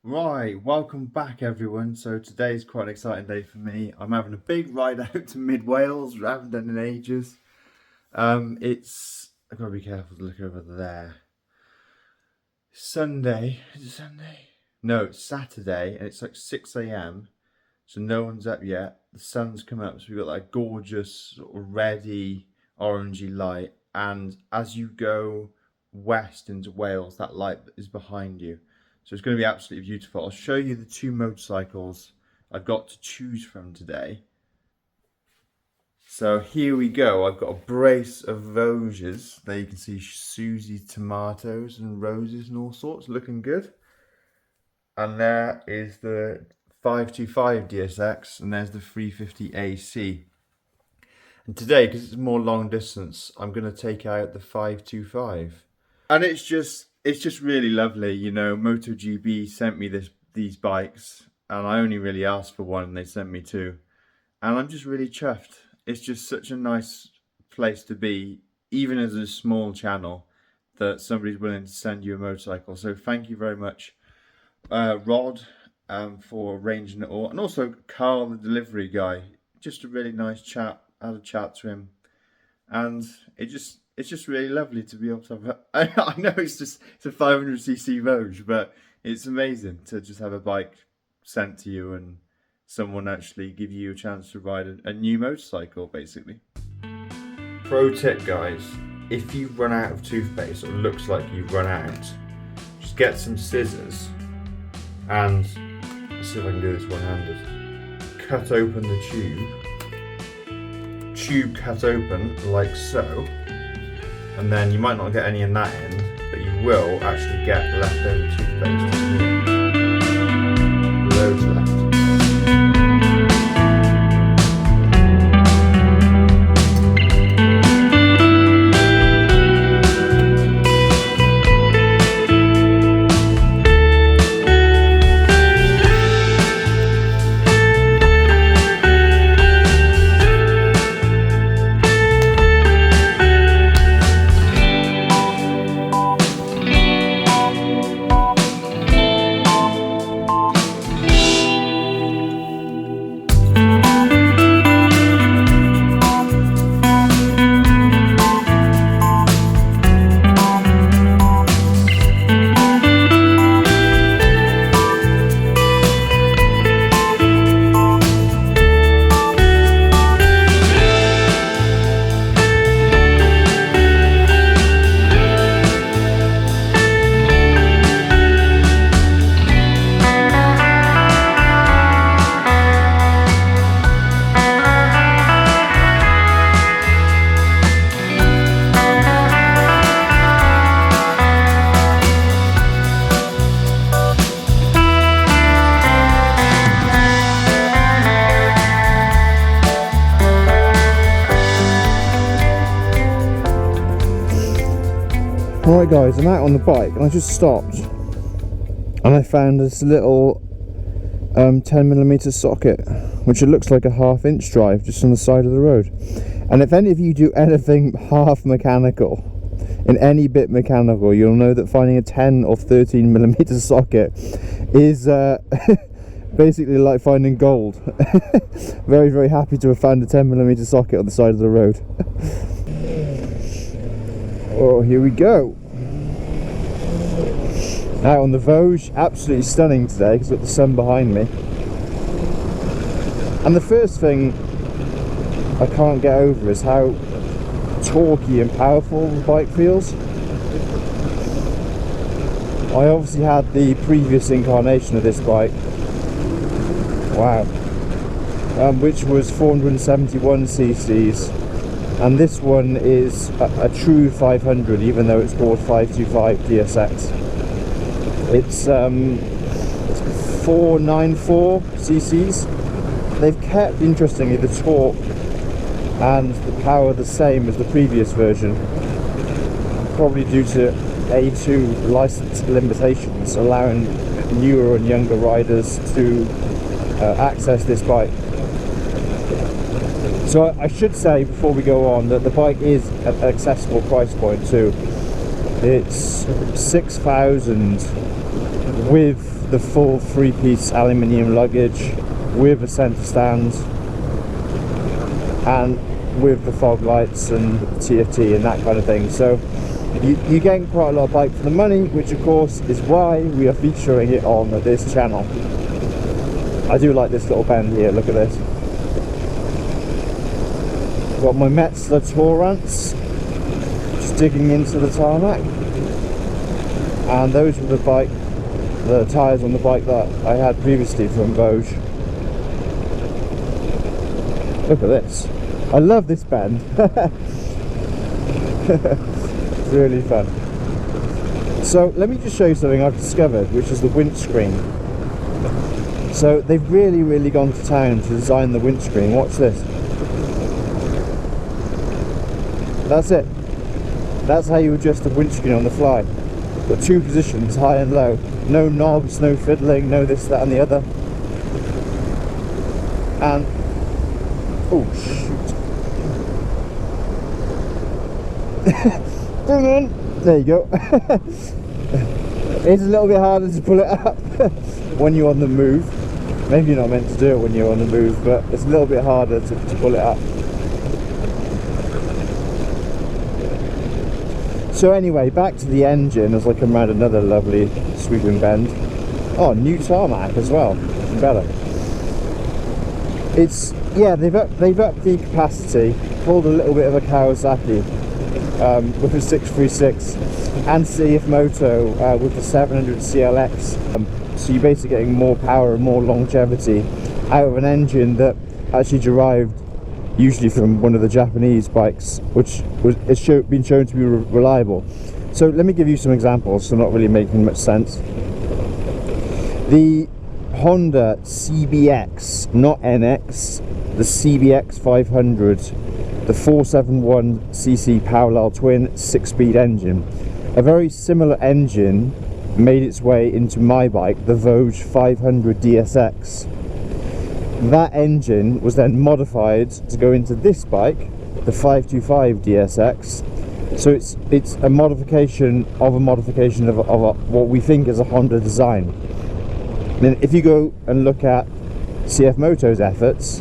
Right, welcome back everyone. So today's quite an exciting day for me. I'm having a big ride out to mid Wales, I haven't done in ages. I've got to be careful to look over there. Sunday, is it Sunday? No, it's Saturday and it's like 6 a.m. So no one's up yet. The sun's come up, so we've got that gorgeous sort of reddy, orangey light. And as you go west into Wales, that light is behind you. So it's going to be absolutely beautiful. I'll show you the two motorcycles I've got to choose from today. So here we go. I've got a brace of Voges. There you can see Susie tomatoes and roses and all sorts, looking good. And there is the 525 DSX, and there's the 350 AC. And today, because it's more long distance, I'm going to take out the 525. And it's just really lovely, you know. MotoGP sent me these bikes, and I only really asked for one, and they sent me two. And I'm just really chuffed. It's just such a nice place to be, even as a small channel, that somebody's willing to send you a motorcycle. So thank you very much, Rod, for arranging it all, and also Carl, the delivery guy. Just a really nice chat. I had a chat to him, and it's just really lovely to be able to have I know it's a 500cc Voge, but it's amazing to just have a bike sent to you and someone actually give you a chance to ride a new motorcycle, basically. Pro tip, guys: if you run out of toothpaste, or it looks like you've run out, just get some scissors and, let's see if I can do this one-handed, cut open the tube cut open like so, and then you might not get any in that end, but you will actually get leftover toothpaste in here. Loads left. Alright guys, I'm out on the bike and I just stopped and I found this little 10mm socket, which it looks like a 1/2 inch drive just on the side of the road. And if any of you do anything half mechanical, in any bit mechanical, you'll know that finding a 10 or 13mm socket is basically like finding gold. Very, very happy to have found a 10mm socket on the side of the road. Oh, here we go. Out on the Voge, absolutely stunning today because I've got the sun behind me. And the first thing I can't get over is how torquey and powerful the bike feels. I obviously had the previous incarnation of this bike, wow, which was 471ccs. And this one is a true 500, even though it's called 525 DSX. It's 494 cc's. They've kept, interestingly, the torque and the power the same as the previous version, probably due to A2 license limitations, allowing newer and younger riders to access this bike. So I should say before we go on that the bike is at an accessible price point too. It's 6,000 with the full 3-piece aluminium luggage with a centre stand and with the fog lights and the TFT and that kind of thing. So you're getting quite a lot of bike for the money, which of course is why we are featuring it on this channel. I do like this little bend here, look at this. Got my Metzler Torrents just digging into the tarmac, and those were the tyres on the bike that I had previously from Voge. Look at this. I love this bend. It's really fun. So let me just show you something I've discovered, which is the windscreen. So they've really gone to town to design the windscreen. Watch this. That's it. That's how you adjust the windscreen on the fly. Got 2 positions, high and low. No knobs, no fiddling, no this, that and the other. And oh shoot. Bring on. There you go. It's a little bit harder to pull it up when you're on the move. Maybe you're not meant to do it when you're on the move, but it's a little bit harder to pull it up. So anyway, back to the engine as I come around another lovely sweeping bend. Oh, new tarmac as well, even better. It's, yeah, they've upped the capacity, pulled a little bit of a Kawasaki with the 636 and CF Moto with the 700 CLX. So you're basically getting more power and more longevity out of an engine that actually derived usually from one of the Japanese bikes, which has been shown to be reliable. So let me give you some examples, so not really making much sense. The Honda CBX, not NX, the CBX 500, the 471cc parallel twin 6-speed engine. A very similar engine made its way into my bike, the Voge 500 DSX. That engine was then modified to go into this bike, the 525 DSX. So it's a modification of what we think is a Honda design. And if you go and look at CF Moto's efforts,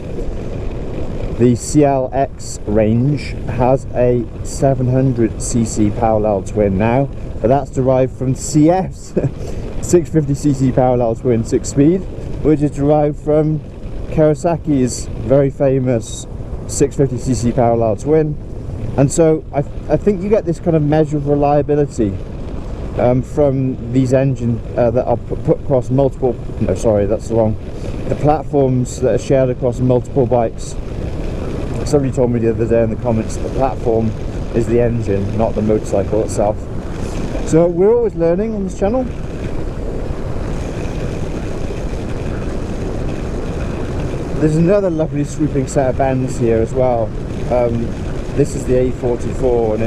the CLX range has a 700cc parallel twin now, but that's derived from CF's 650cc parallel twin 6-speed, which is derived from Kawasaki's very famous 650cc parallel twin. And so I think you get this kind of measure of reliability from these engines that are put across multiple, no sorry that's wrong, the platforms that are shared across multiple bikes. Somebody told me the other day in the comments the platform is the engine, not the motorcycle itself. So we're always learning on this channel. There's another lovely sweeping set of bends here as well. This is the A44 and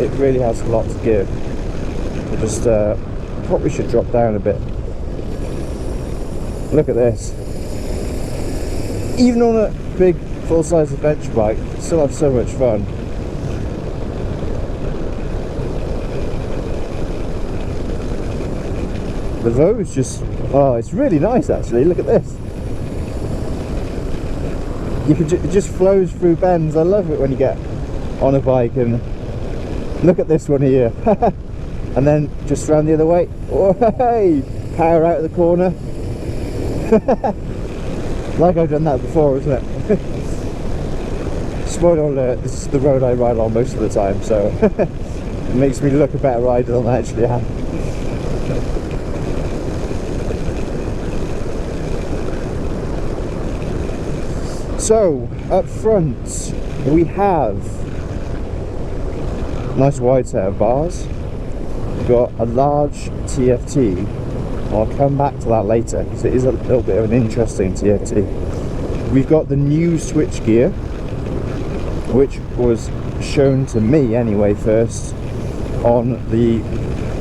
it really has a lot to give. We'll just probably should drop down a bit. Look at this. Even on a big full-size adventure bike, still have so much fun. The Voge just, oh, it's really nice actually. Look at this. You can it just flows through bends. I love it when you get on a bike and look at this one here. And then just round the other way. Oh, hey, power out of the corner. Like I've done that before, isn't it? Spoiler alert, this is the road I ride on most of the time, so it makes me look a better rider than I actually am. So, up front we have nice wide set of bars. We've got a large TFT. I'll come back to that later because it is a little bit of an interesting TFT. We've got the new switchgear, which was shown to me anyway first on the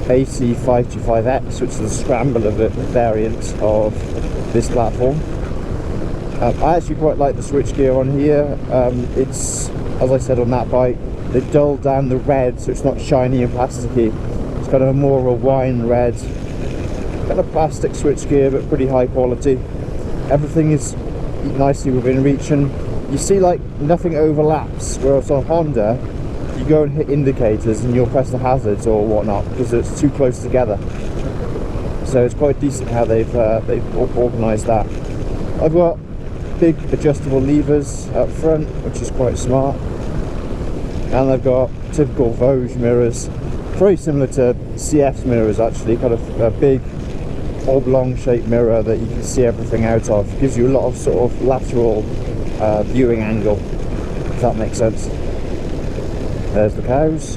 AC525X, which is a scrambler variant of this platform. I actually quite like the switchgear on here. It's, as I said on that bike, they dulled down the red so it's not shiny and plasticky. It's kind of more of a wine red kind of plastic switchgear, but pretty high quality. Everything is nicely within reach, and you see like nothing overlaps, whereas on Honda you go and hit indicators and you'll press the hazards or whatnot because it's too close together. So it's quite decent how they've organised that. I've got big adjustable levers up front, which is quite smart, and I've got typical Voge mirrors, very similar to CF's mirrors actually, kind of a big oblong shaped mirror that you can see everything out of. Gives you a lot of sort of lateral viewing angle, if that makes sense. There's the cows.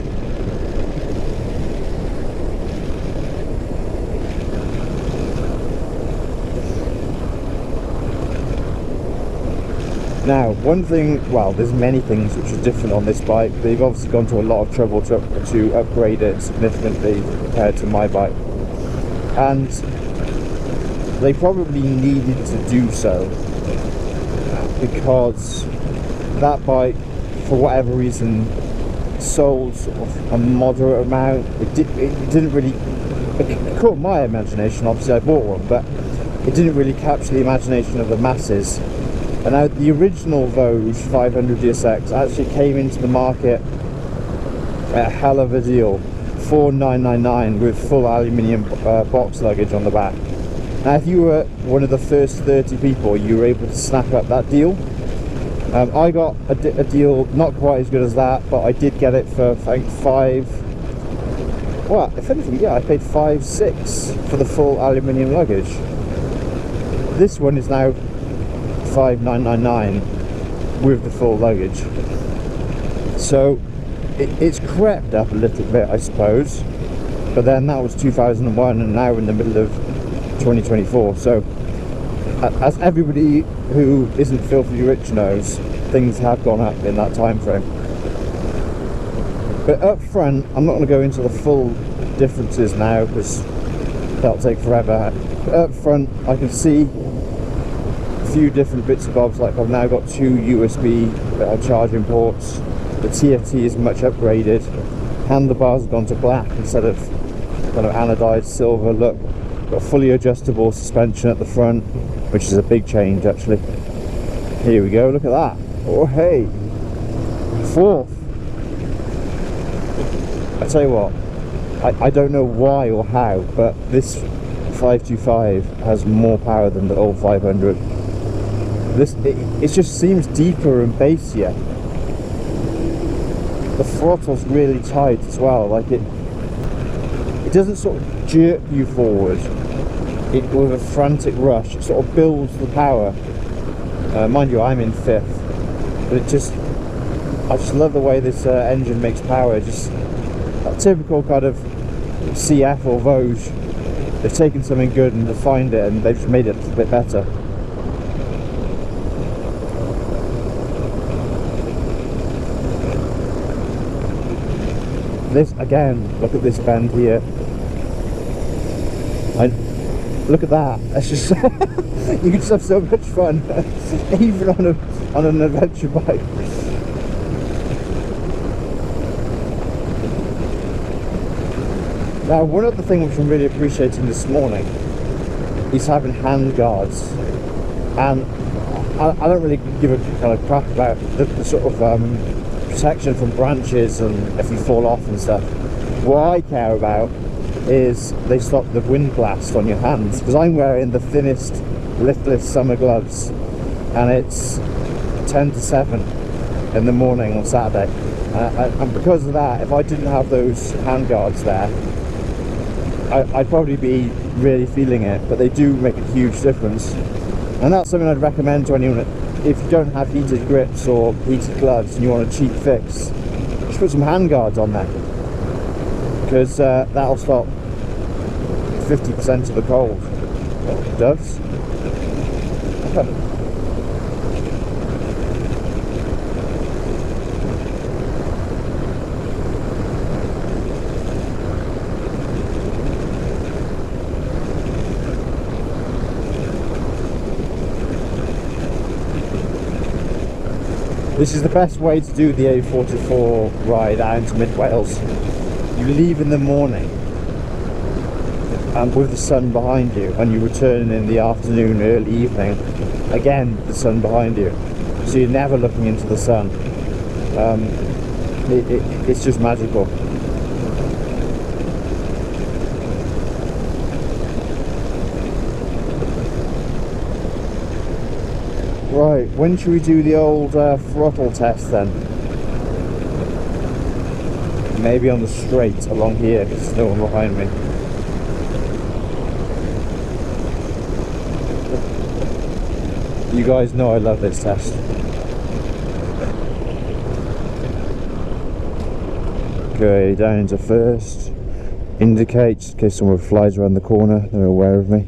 Now, one thing, well, there's many things which are different on this bike. They've obviously gone to a lot of trouble to upgrade it significantly compared to my bike, and they probably needed to do so because that bike, for whatever reason, sold sort of a moderate amount. It didn't really, it caught my imagination. Obviously I bought one, but it didn't really capture the imagination of the masses. And now the original Voge 500 DSX actually came into the market at a hell of a deal, $4,999 with full aluminium box luggage on the back. Now if you were one of the first 30 people, you were able to snap up that deal. I got a deal not quite as good as that, but I did get it for I think if anything, yeah, I paid $5,600 for the full aluminium luggage. This one is now $5,999 with the full luggage, so it's crept up a little bit, I suppose, but then that was 2001 and now we're in the middle of 2024, so as everybody who isn't filthy rich knows, things have gone up in that time frame. But up front, I'm not going to go into the full differences now because that'll take forever. But up front I can see few different bits and bobs, like I've now got 2 USB charging ports. The TFT is much upgraded. Handlebars have gone to black instead of kind of anodized silver look. Got fully adjustable suspension at the front, which is a big change actually. Here we go, look at that. Oh hey, 4th. I tell you what, I don't know why or how, but this 525 has more power than the old 500. It just seems deeper and bassier. The throttle's really tight as well, like it doesn't sort of jerk you forward with a frantic rush. It sort of builds the power. Mind you, I'm in 5th, but I just love the way this engine makes power. Just a typical kind of CF or Voge. They've taken something good and refined it, and they've just made it a little bit better. This again, look at this bend here. Look at that. That's just you can just have so much fun, even on an adventure bike. Now, one other thing which I'm really appreciating this morning is having hand guards, and I don't really give a kind of crap about the sort of protection from branches and if you fall off and stuff. What I care about is they stop the wind blast on your hands, because I'm wearing the thinnest, littlest summer gloves, and it's 10 to 7 in the morning on Saturday, and because of that, if I didn't have those hand guards there, I'd probably be really feeling it. But they do make a huge difference, and that's something I'd recommend to anyone. If you don't have heated grips or heated gloves and you want a cheap fix, just put some hand guards on there, because that'll stop 50% of the cold. Well, it does. This is the best way to do the A44 ride out into mid Wales. You leave in the morning, with the sun behind you, and you return in the afternoon, early evening, again the sun behind you, so you're never looking into the sun. It's just magical. Right, when should we do the old throttle test then? Maybe on the straight along here, because there's no one behind me. You guys know I love this test. Okay, down into first. Indicate, just in case someone flies around the corner, they're aware of me.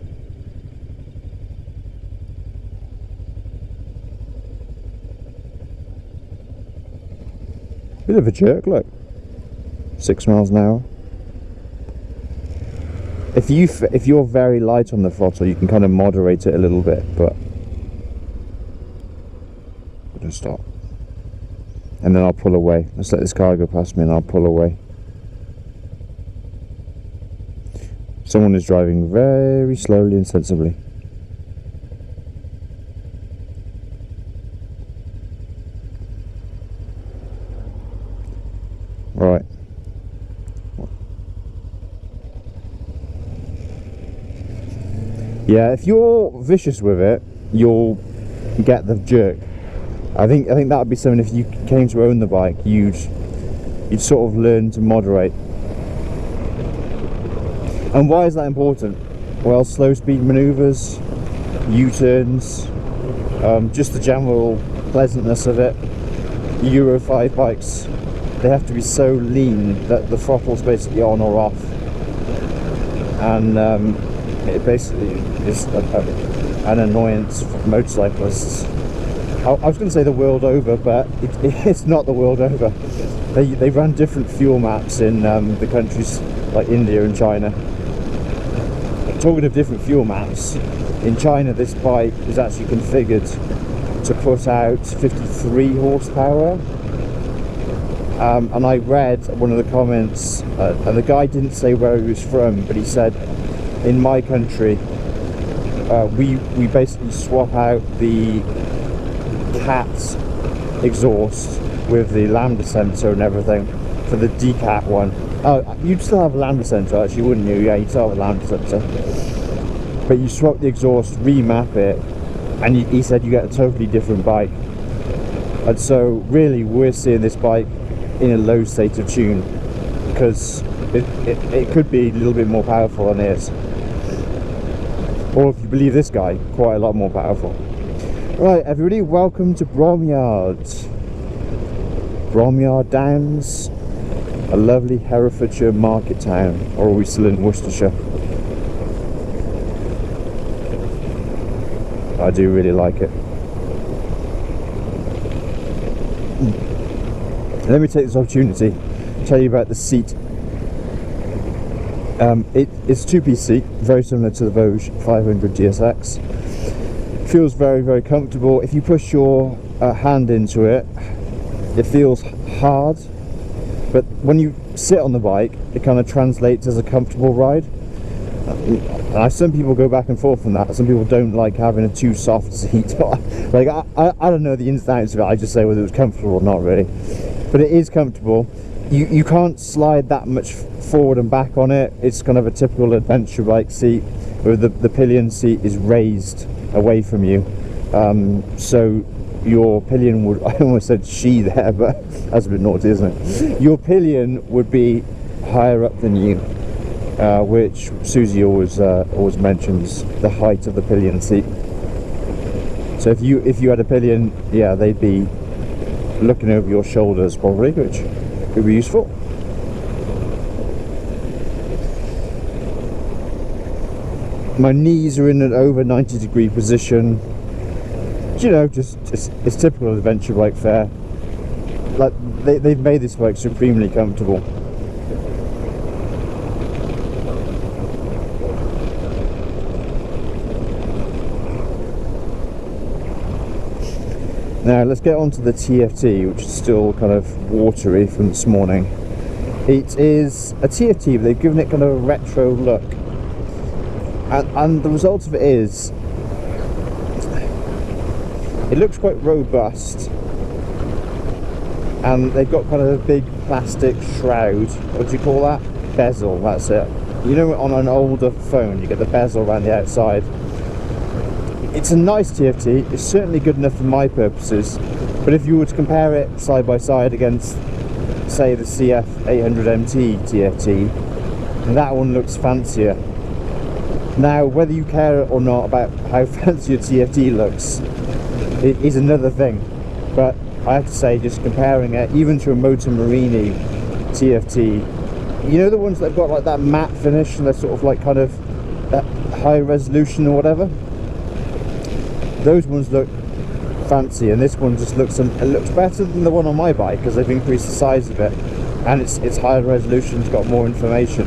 Bit of a jerk, look. 6 miles an hour. If you're very light on the throttle, you can kind of moderate it a little bit, but I'm gonna stop. And then I'll pull away. Let's let this car go past me and I'll pull away. Someone is driving very slowly and sensibly. Right. Yeah, if you're vicious with it, you'll get the jerk. I think that would be something, if you came to own the bike, you'd sort of learn to moderate. And why is that important? Well, slow speed maneuvers, U-turns, just the general pleasantness of it. Euro 5 bikes, they have to be so lean that the throttle's basically on or off, and it basically is an annoyance for motorcyclists. I was going to say the world over, but it's not the world over. They run different fuel maps in the countries like India and China. Talking of different fuel maps, in China this bike is actually configured to put out 53 horsepower. And I read one of the comments, and the guy didn't say where he was from, but he said, in my country, we basically swap out the Cat's exhaust with the lambda sensor and everything for the decat one. Oh, you'd still have a lambda sensor actually, wouldn't you? Yeah, you'd still have a lambda sensor. But you swap the exhaust, remap it, and he said you get a totally different bike. And so really we're seeing this bike in a low state of tune, because it could be a little bit more powerful than it is. Or if you believe this guy, quite a lot more powerful. Right, everybody, welcome to Bromyard. Bromyard Downs, a lovely Herefordshire market town. Or are we still in Worcestershire? I do really like it. Let me take this opportunity to tell you about the seat. It's a two-piece seat, very similar to the Voge 500 GSX. Feels very, very comfortable. If you push your hand into it, it feels hard, but when you sit on the bike, it kind of translates as a comfortable ride. Some people go back and forth on that. Some people don't like having a too soft seat. Like I don't know the ins and outs of it. I just say whether it was comfortable or not, really. But it is comfortable. You can't slide that much forward and back on it. It's kind of a typical adventure bike seat, where the pillion seat is raised away from you, so your pillion would, I almost said she there, but that's a bit naughty, isn't it? Your pillion would be higher up than you, which Susie always mentions, the height of the pillion seat. So if you had a pillion, yeah, they'd be looking over your shoulders probably, which could be useful. My knees are in an over 90-degree position. You know, just it's typical adventure bike fare. Like they've made this bike supremely comfortable. Now let's get on to the TFT, which is still kind of watery from this morning. It is a TFT, but they've given it kind of a retro look. And the result of it is, it looks quite robust, and they've got kind of a big plastic shroud. What do you call that? Bezel, that's it. You know, on an older phone you get the bezel around the outside. It's a nice TFT, it's certainly good enough for my purposes, but if you were to compare it side by side against, say, the CF800MT TFT, that one looks fancier. Now, whether you care or not about how fancy your TFT looks, it is another thing, but I have to say, just comparing it even to a Moto Morini TFT, you know, the ones that have got like that matte finish and they're sort of like kind of high resolution or whatever, those ones look fancy, and this one just looks, it looks better than the one on my bike because they've increased the size of it, and it's higher resolution, it's got more information,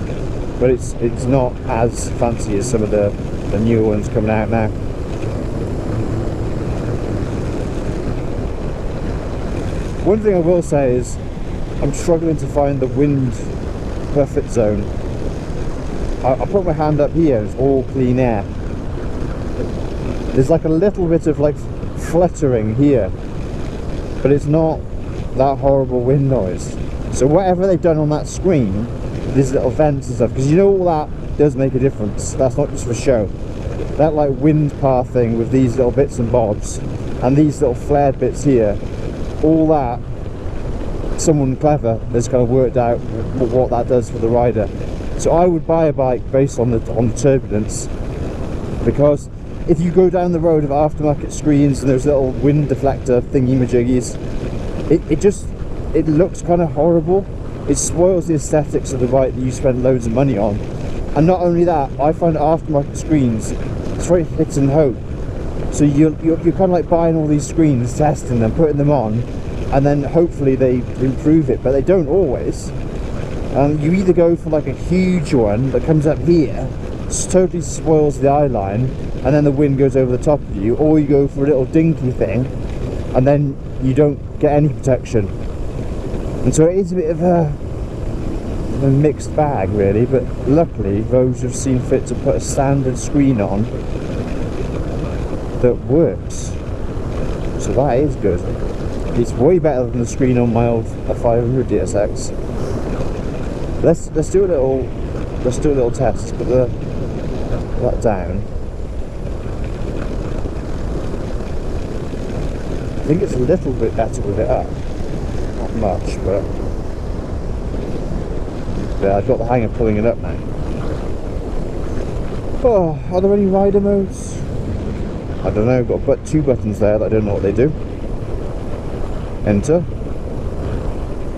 but it's not as fancy as some of the newer ones coming out now. One thing I will say is I'm struggling to find the wind buffer zone. I put my hand up here, it's all clean air. There's like a little bit of like fluttering here, but it's not that horrible wind noise. So whatever they've done on that screen, these little vents and stuff, because you know all that does make a difference. That's not just for show. That like wind path thing with these little bits and bobs and these little flared bits here, all that, someone clever has kind of worked out what that does for the rider. So I would buy a bike based on the turbulence, because if you go down the road of aftermarket screens and those little wind deflector thingy-majiggies, it looks kind of horrible. It spoils the aesthetics of the bike that you spend loads of money on. And not only that, I find aftermarket screens, it's very hit and hope. So you're kind of like buying all these screens, testing them, putting them on, and then hopefully they improve it, but they don't always. You either go for like a huge one that comes up here, totally spoils the eye line, and then the wind goes over the top of you, or you go for a little dinky thing, and then you don't get any protection. And so it is a bit of a mixed bag really, but luckily Voge have seen fit to put a standard screen on that works, so that is good. It's way better than the screen on my old 500 DSX. Let's do a little test. Put that down. I think it's a little bit better with it up, not much, but yeah, I've got the hang of pulling it up now. Oh, are there any rider modes? I don't know, got two buttons there that I don't know what they do. Enter.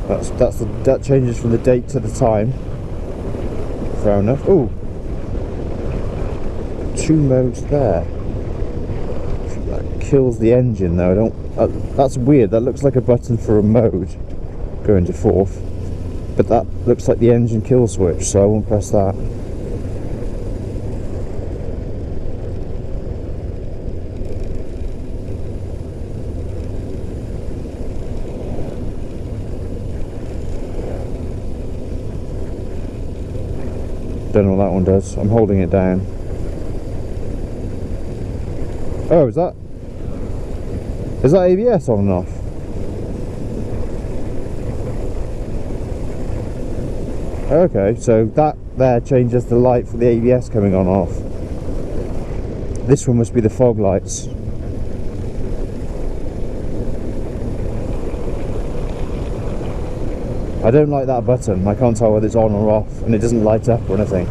That changes from the date to the time. Fair enough. Oh, two modes there. That kills the engine though. I don't. That's weird. That looks like a button for a mode going to fourth, but that looks like the engine kill switch, so I won't press that. Don't know what that one does. I'm holding it down. Oh, is that ABS on and off? Okay, so that there changes the light for the ABS coming on and off. This one must be the fog lights. I don't like that button. I can't tell whether it's on or off, and it doesn't light up or anything.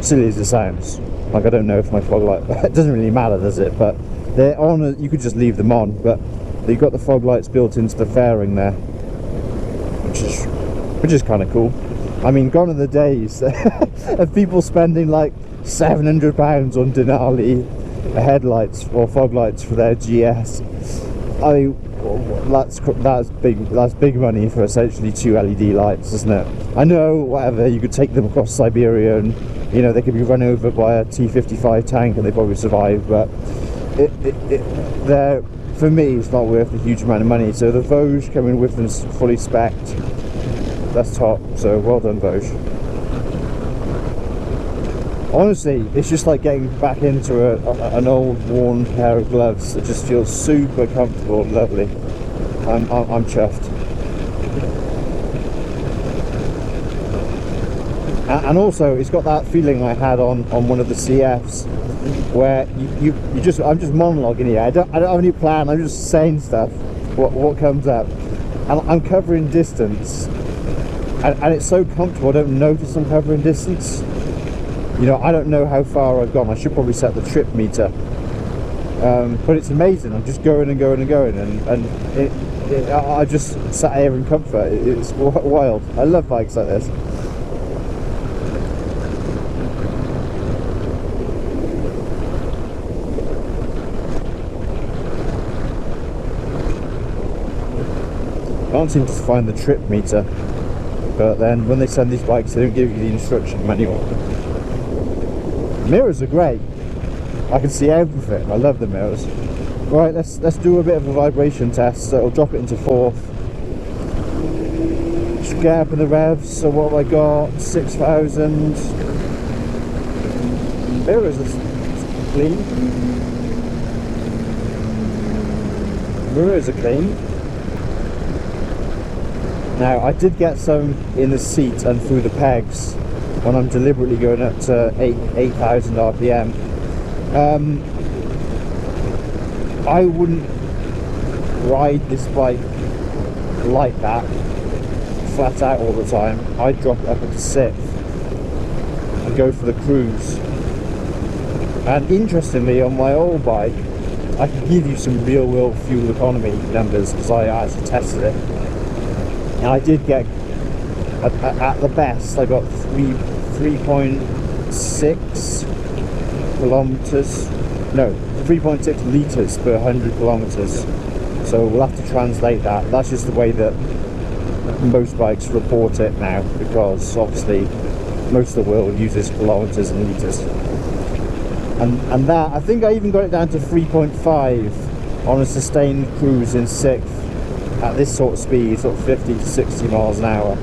Silly as it sounds. Like, I don't know if my fog light... It doesn't really matter, does it? But they're on. You could just leave them on, but you've got the fog lights built into the fairing there, which is kind of cool. I mean, gone are the days of people spending like £700 on Denali headlights or fog lights for their GS. I mean, that's big money for essentially two LED lights, isn't it? I know, whatever, you could take them across Siberia and, you know, they could be run over by a T-55 tank and they probably survive, but for me, it's not worth a huge amount of money. So the Voge coming with them fully spec'd, that's top, so well done, Voge. Honestly, it's just like getting back into an old worn pair of gloves. It just feels super comfortable and lovely. I'm chuffed. And also, it's got that feeling I had on one of the CFs, where I'm just monologuing here. I don't have any plan. I'm just saying stuff. What comes up, and I'm covering distance, and it's so comfortable. I don't notice I'm covering distance. You know, I don't know how far I've gone. I should probably set the trip meter. But it's amazing. I'm just going and going and going, and I just sat here in comfort. It's wild. I love bikes like this. Can't seem to find the trip meter, but then when they send these bikes, they don't give you the instruction manual. Mirrors are great. I can see everything. I love the mirrors. Right, let's do a bit of a vibration test. So it'll drop it into fourth. Just get up in the revs. So what have I got? 6,000. Mirrors are clean. Mirrors are clean. Now, I did get some in the seat and through the pegs when I'm deliberately going up to 8,000 RPM. I wouldn't ride this bike like that, flat out all the time. I'd drop it up into sixth and go for the cruise. And interestingly, on my old bike, I can give you some real world fuel economy numbers because I actually tested it. And I did get, at the best, I got 3.6 kilometers, no, 3.6 litres per 100 kilometers. So we'll have to translate that. That's just the way that most bikes report it now, because obviously most of the world uses kilometers and litres. And that, I think I even got it down to 3.5 on a sustained cruise in sixth at this sort of speed, sort of 50 to 60 miles an hour.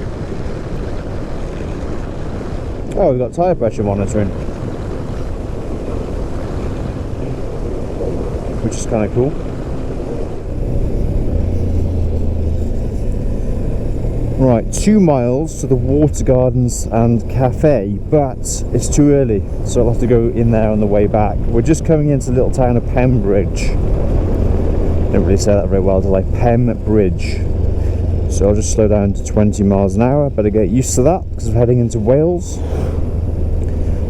Oh, we've got tyre pressure monitoring, which is kind of cool. Right, 2 miles to the Water Gardens and Cafe, but it's too early, so I'll have to go in there on the way back. We're just coming into the little town of Pembridge. Don't really say that very well, do I? Pembridge. So I'll just slow down to 20 miles an hour. Better get used to that because I'm heading into Wales.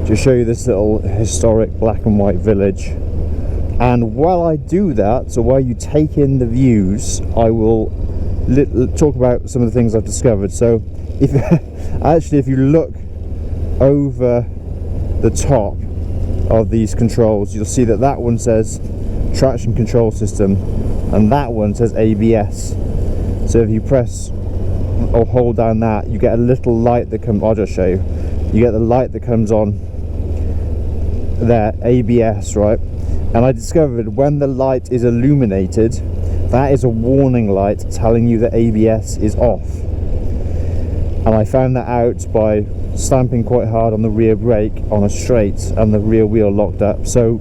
To show you this little historic black and white village. And while I do that, so while you take in the views, I will talk about some of the things I've discovered. So if you look over the top of these controls, you'll see that that one says traction control system and that one says ABS. So if you press or hold down that, you get a little light that comes, I'll just show you. You get the light that comes on there, ABS, right? And I discovered when the light is illuminated, that is a warning light telling you that ABS is off. And I found that out by stamping quite hard on the rear brake on a straight and the rear wheel locked up. So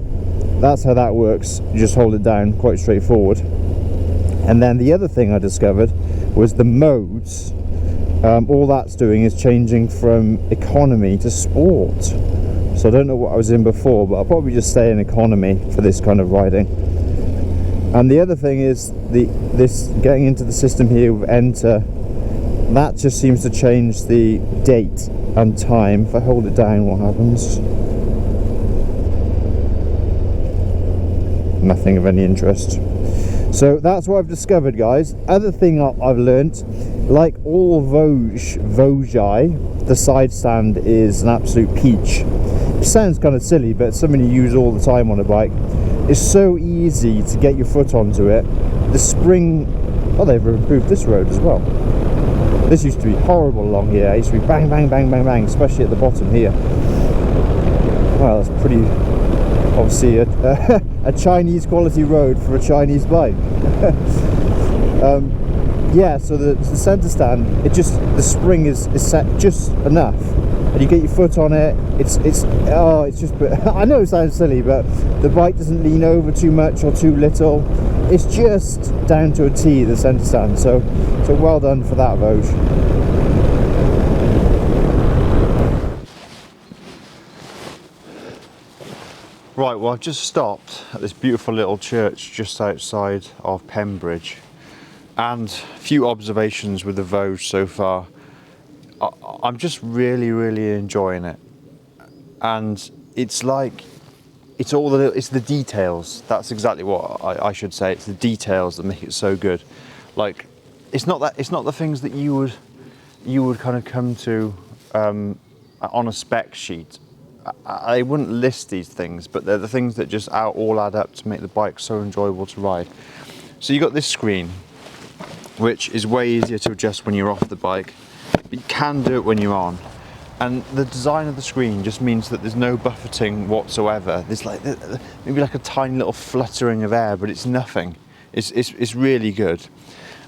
that's how that works. You just hold it down, quite straightforward. And then the other thing I discovered was the modes. All that's doing is changing from economy to sport. So I don't know what I was in before, but I'll probably just stay in economy for this kind of riding. And the other thing is this getting into the system here with enter, that just seems to change the date and time. If I hold it down, what happens? Nothing of any interest. So that's what I've discovered, guys. Other thing I've learnt, like all Voge, the side stand is an absolute peach. It sounds kind of silly, but it's something you use all the time on a bike. It's so easy to get your foot onto it. The spring, oh, they've improved this road as well. This used to be horrible along here. It used to be bang, bang, bang, bang, bang, especially at the bottom here. Well, that's pretty, obviously a Chinese quality road for a Chinese bike. Yeah, so the center stand, the spring is set just enough and you get your foot on it. It's just, I know it sounds silly, but the bike doesn't lean over too much or too little. It's just down to a T, the centre stand. So well done for that, Voge. Right, well, I've just stopped at this beautiful little church just outside of Pembridge, and a few observations with the Voge so far. I'm just really enjoying it, and it's like it's the details. That's exactly what I should say. It's the details that make it so good. Like, it's not the things that you would kind of come to on a spec sheet. I wouldn't list these things, but they're the things that just all add up to make the bike so enjoyable to ride. So you got this screen, which is way easier to adjust when you're off the bike, but you can do it when you're on. And the design of the screen just means that there's no buffeting whatsoever. There's like maybe like a tiny little fluttering of air, but it's nothing. It's really good.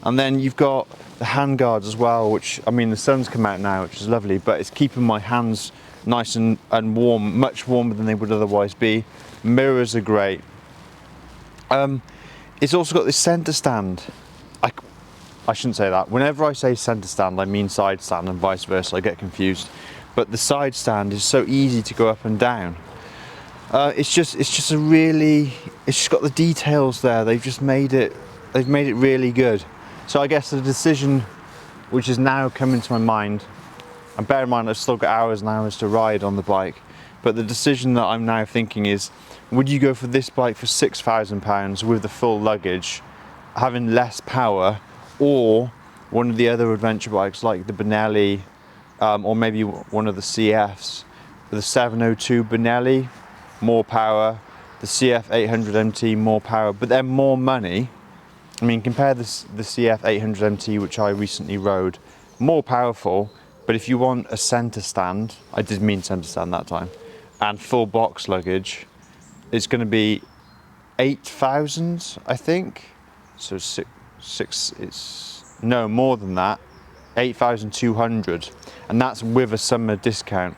And then you've got the hand guards as well, which, I mean, the sun's come out now, which is lovely, but it's keeping my hands nice and warm, much warmer than they would otherwise be. Mirrors are great. It's also got this centre stand. I shouldn't say that. Whenever I say centre stand, I mean side stand, and vice versa. I get confused. But the side stand is so easy to go up and down. It's just got the details there. They've made it really good. So I guess the decision, which is now coming to my mind, and bear in mind I've still got hours and hours to ride on the bike, but the decision that I'm now thinking is, would you go for this bike for £6,000 with the full luggage, having less power, or one of the other adventure bikes like the Benelli, or maybe one of the CFs, the 702 Benelli, more power, the CF 800 MT, more power, but they're more money. I mean, compare the CF 800 MT, which I recently rode, more powerful, but if you want a centre stand, I did mean centre stand that time, and full box luggage, it's going to be 8,000, I think. So it's no more than that, 8,200, and that's with a summer discount.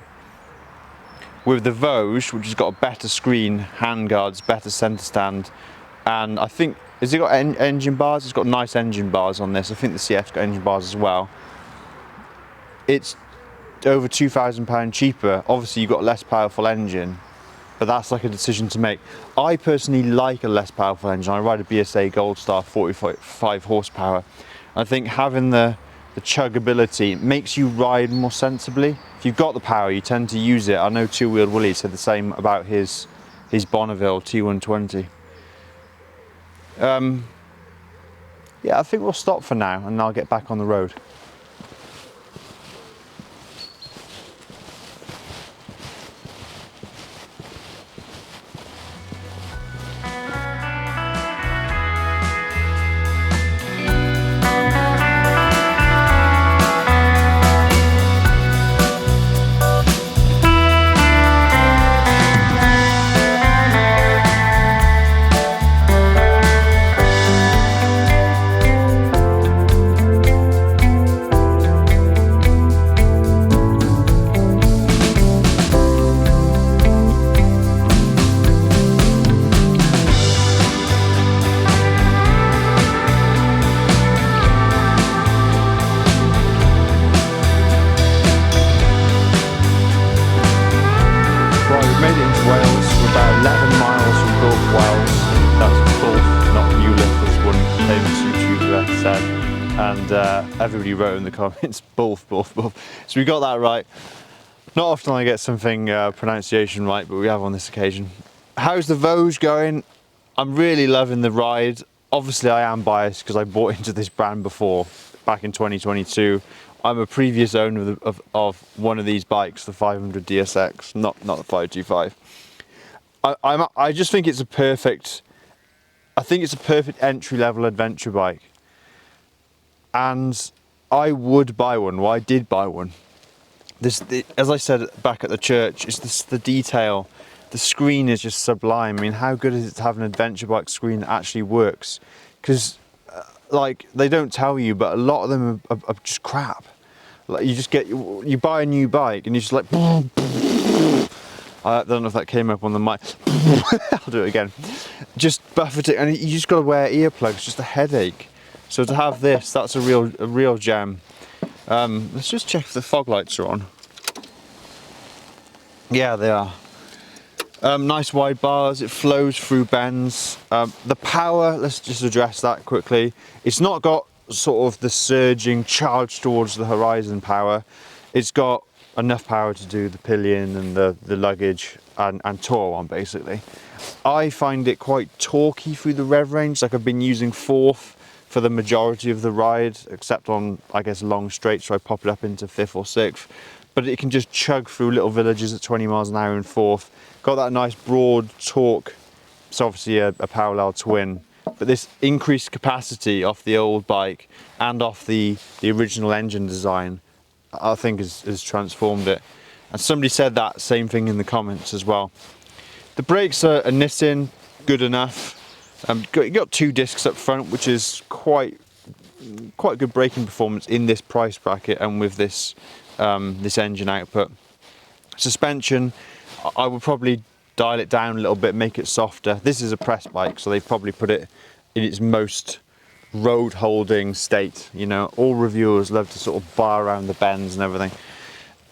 With the Voge, which has got a better screen, handguards, better centre stand, and I think, has it got engine bars? It's got nice engine bars on this. I think the CF's got engine bars as well. It's over £2,000 cheaper. Obviously you've got a less powerful engine, but that's like a decision to make. I personally like a less powerful engine. I ride a BSA Gold Star 45 horsepower. I think having the chuggability makes you ride more sensibly. If you've got the power, you tend to use it. I know Two Wheeled Willie said the same about his Bonneville T120. Yeah, I think we'll stop for now and I'll get back on the road. And everybody wrote in the comments, Bulf. So we got that right. Not often I get something pronunciation right, but we have on this occasion. How's the Voge going? I'm really loving the ride. Obviously I am biased because I bought into this brand before, back in 2022. I'm a previous owner of one of these bikes, the 500 DSX, not the 525. I just think it's a perfect entry-level adventure bike. And I would buy one. Well, I did buy one. As I said back at the church, it's the detail. The screen is just sublime. I mean, how good is it to have an adventure bike screen that actually works? Because, like, they don't tell you, but a lot of them are just crap. Like you just get, you buy a new bike and you just like, I don't know if that came up on the mic. I'll do it again. Just buffet it, and you just got to wear earplugs. Just a headache. So to have this, that's a real gem. Let's just check if the fog lights are on. Yeah, they are. Nice wide bars. It flows through bends. The power. Let's just address that quickly. It's not got sort of the surging charge towards the horizon power. It's got enough power to do the pillion and the luggage and tour on, basically. I find it quite torquey through the rev range. Like I've been using fourth for the majority of the ride, except on, I guess, long straights, so I pop it up into fifth or sixth. But it can just chug through little villages at 20 miles an hour in fourth. Got that nice broad torque. It's obviously a parallel twin, but this increased capacity off the old bike and off the original engine design, I think has transformed it. And somebody said that same thing in the comments as well. The brakes are a Nissin, good enough. You got 2 discs up front, which is quite good braking performance in this price bracket and with this this engine output. Suspension, I would probably dial it down a little bit, make it softer. This is a press bike, so they've probably put it in its most road holding state. You know, all reviewers love to sort of bar around the bends and everything.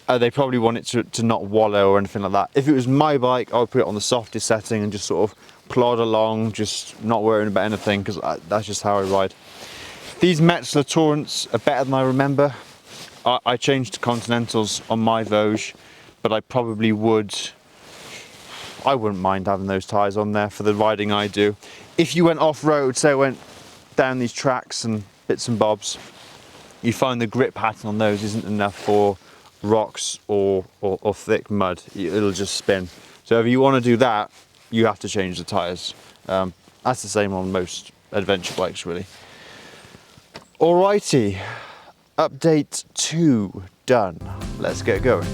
They probably want it to not wallow or anything like that. If it was my bike, I would put it on the softest setting and just sort of plod along, just not worrying about anything, because that's just how I ride. These Metzeler Torrents are better than I remember. I changed to Continentals on my Voge, but I probably wouldn't mind having those tyres on there for the riding I do. If you went off-road, say I went down these tracks and bits and bobs, you find the grip pattern on those isn't enough for rocks or thick mud. It'll just spin. So if you want to do that, you have to change the tyres. That's the same on most adventure bikes, really. Alrighty, update 2 done. Let's get going.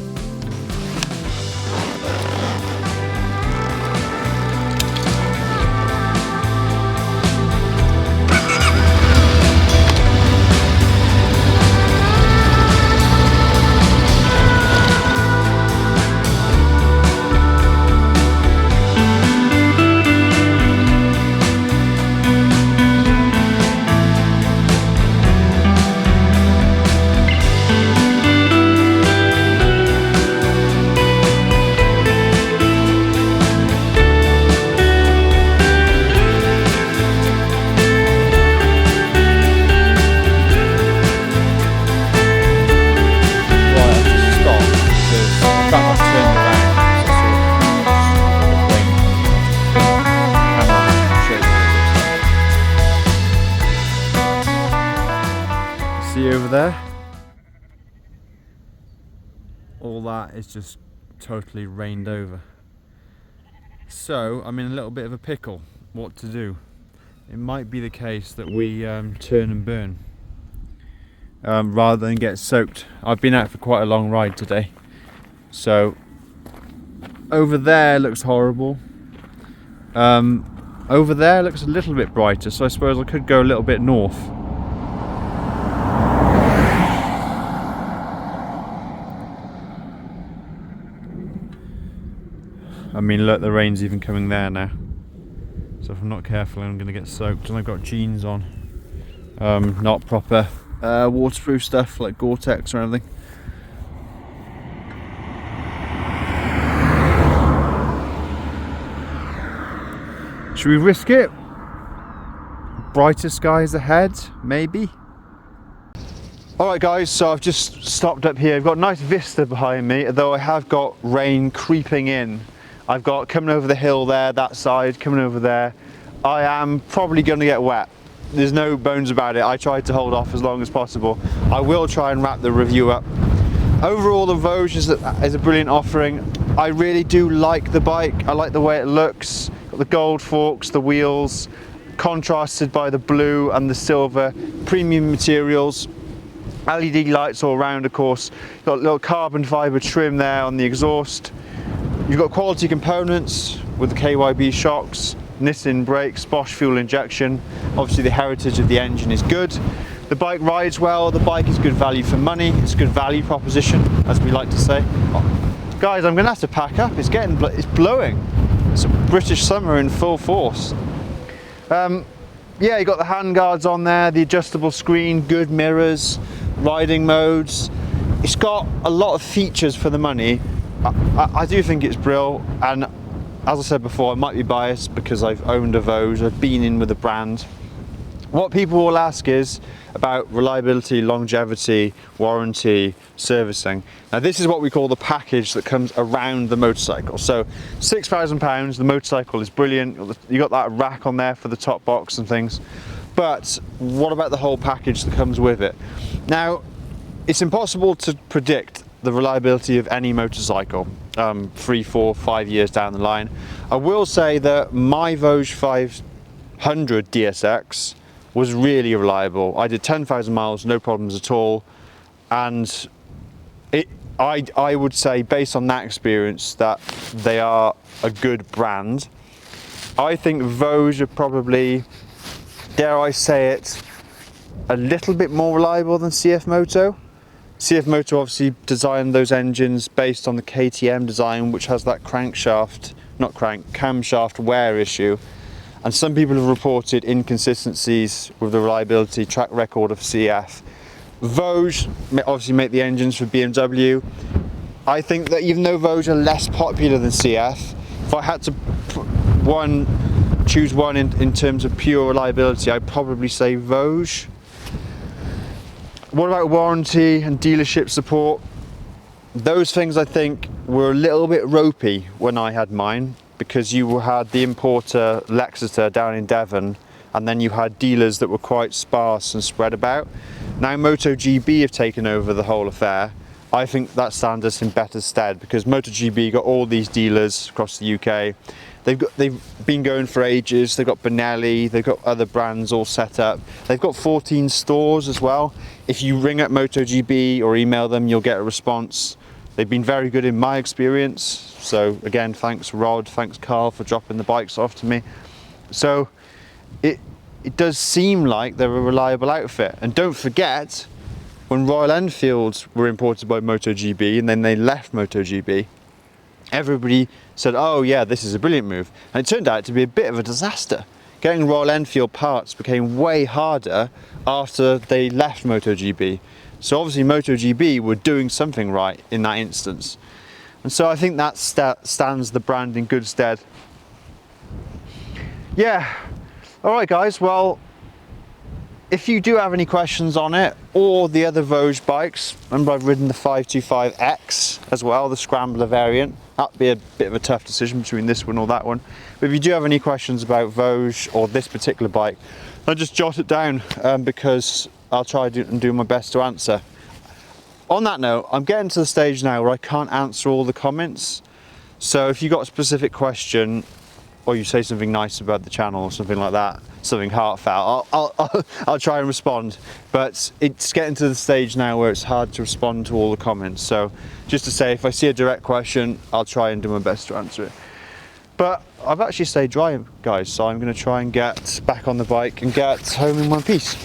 Over there, all that is just totally rained over, so I'm in a little bit of a pickle what to do. It might be the case that we turn and burn rather than get soaked. I've been out for quite a long ride today, so over there looks horrible. Over there looks a little bit brighter, so I suppose I could go a little bit north. I mean, look, the rain's even coming there now. So if I'm not careful, I'm going to get soaked. And I've got jeans on. Not proper waterproof stuff like Gore-Tex or anything. Should we risk it? Brighter skies ahead, maybe? Alright guys, so I've just stopped up here. I've got a nice vista behind me, although I have got rain creeping in. I've got coming over the hill there, that side, coming over there. I am probably going to get wet. There's no bones about it. I tried to hold off as long as possible. I will try and wrap the review up. Overall, the Voge is a brilliant offering. I really do like the bike. I like the way it looks. Got the gold forks, the wheels, contrasted by the blue and the silver. Premium materials. LED lights all around, of course. Got a little carbon fibre trim there on the exhaust. You've got quality components with the KYB shocks, Nissin brakes, Bosch fuel injection. Obviously the heritage of the engine is good. The bike rides well, the bike is good value for money, it's a good value proposition, as we like to say. Oh, guys, I'm gonna have to pack up, it's blowing. It's a British summer in full force. Yeah, you got the handguards on there, the adjustable screen, good mirrors, riding modes. It's got a lot of features for the money. I do think it's brilliant, and as I said before, I might be biased because I've owned a Voge, I've been in with the brand. What people will ask is about reliability, longevity, warranty, servicing. Now this is what we call the package that comes around the motorcycle. So £6,000, the motorcycle is brilliant. You got that rack on there for the top box and things. But what about the whole package that comes with it? Now, it's impossible to predict the reliability of any motorcycle 3, 4, 5 years down the line. I will say that my Voge 500 DSX was really reliable. I did 10,000 miles, no problems at all, and I would say, based on that experience, that they are a good brand. I think Voge are probably, dare I say it, a little bit more reliable than CF Moto. CF Moto obviously designed those engines based on the KTM design, which has that camshaft wear issue. And some people have reported inconsistencies with the reliability track record of CF. Voge obviously make the engines for BMW. I think that even though Voge are less popular than CF, if I had to choose one in terms of pure reliability, I'd probably say Voge. What about warranty and dealership support? Those things I think were a little bit ropey when I had mine, because you had the importer Lexeter down in Devon, and then you had dealers that were quite sparse and spread about. Now MotoGP have taken over the whole affair. I think that stands us in better stead, because MotoGP got all these dealers across the UK. They've been going for ages. They've got Benelli, they've got other brands all set up. They've got 14 stores as well. If you ring up MotoGP or email them, you'll get a response. They've been very good in my experience. So again, thanks Rod, thanks Carl for dropping the bikes off to me. So it does seem like they're a reliable outfit. And don't forget, when Royal Enfields were imported by MotoGP and then they left MotoGP, everybody said, oh yeah, this is a brilliant move. And it turned out to be a bit of a disaster. Getting Royal Enfield parts became way harder after they left MotoGP. So obviously MotoGP were doing something right in that instance. And so I think that stands the brand in good stead. Yeah, all right guys, well, if you do have any questions on it or the other Voge bikes, remember I've ridden the 525X as well, the Scrambler variant. That'd be a bit of a tough decision between this one or that one. But if you do have any questions about Voge or this particular bike, I'll just jot it down because I'll try and do my best to answer. On that note, I'm getting to the stage now where I can't answer all the comments. So if you got a specific question, or you say something nice about the channel or something like that, something heartfelt, I'll try and respond. But it's getting to the stage now where it's hard to respond to all the comments. So just to say, if I see a direct question, I'll try and do my best to answer it. But I've actually stayed dry, guys, so I'm going to try and get back on the bike and get home in one piece.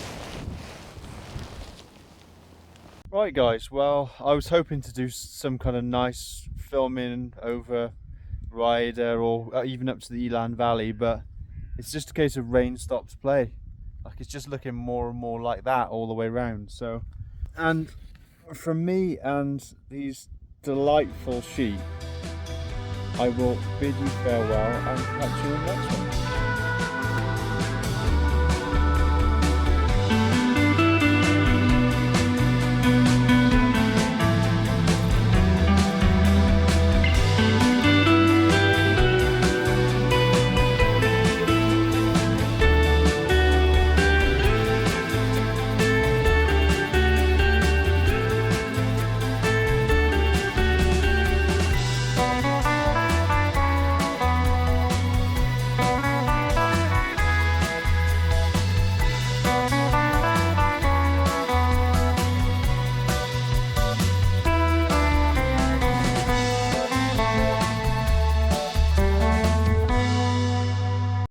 Right guys, well, I was hoping to do some kind of nice filming over Ryder or even up to the Elan Valley, but it's just a case of rain stops play. Like, it's just looking more and more like that all the way around. So, and from me and these delightful sheep, I will bid you farewell and catch you in the next one.